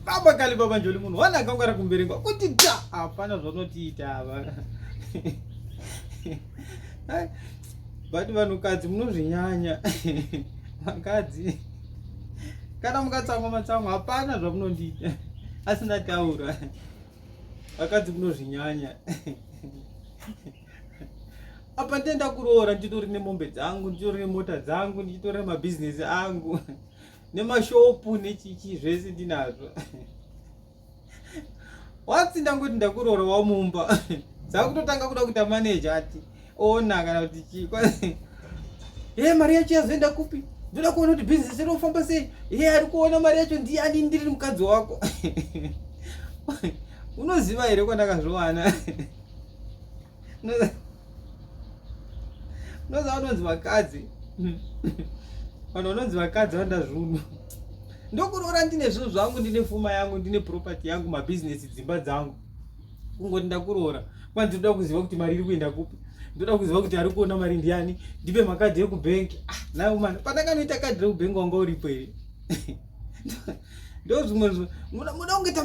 baba kali baba njoli munhu wana akangwara kumberengwa kuti ta hapana zvanotiita ava. But vanhukadzi munozvinyanya. Vakadzi kana mukatsamwa matsamwa hapana zvamunondiita asina taura. Vakadzi munozvinyanya. Apa ndenda kuroora nditori nemombe dzangu, nditori nemota dzangu, nditori nemabhizinesi angu, nemashopu nechichi zvese ndinazvo. Wati ndangoti ndakuroora wamumba. Dzakutotanga kuda kuita manager ati ona kana kuti chikwa. Mari yacho yazoenda kupi? Ndoda kuona kuti bhizinesi rinofamba sei? Ari kuona mari yacho ndiani ndiri mukadzi wako. Unoziva here kwandakazviwana? Unoziva vanonzi vakadzi. Vanhu vanonzi vakadzi vandazvunu. Ndokuroora ndine zvinhu zvangu, ndine pfuma yangu, ndine property yangu, mabhizinesi, dzimba dzangu. Kungoti ndakuroora. Kwanzi ndoda kuziva kuti mari iri kuenda kupi. Ndoda kuziva kuti ari kuona mari ndiani. Ndipe makadhi ekubhengi. Nayo mani pandakanoita kadhi rekubhengi wanga uripo here. Ndo zvimwe muda kungoita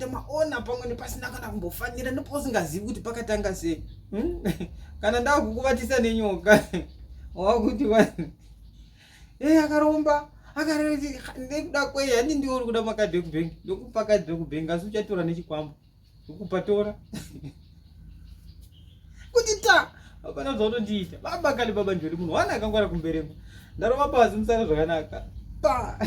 maona pamwe nepasina kana kumbofanira neposingazivi kuti pakatanga sei. Kana ndakukuvatisa nenyoka wakuti akaromba akareti ndekuda kwei hani ndiwo uri kuda makadhi ekubhengi. Ndokupa kadhi rekubhengi asi uchatora nechikwambo. Ndokupa tora. Kuti ta hapana zvaunondiita. Baba kali baba njori munhu wana akangwara kumberengwa. Ndarova pasi musara zvakanaka. Pa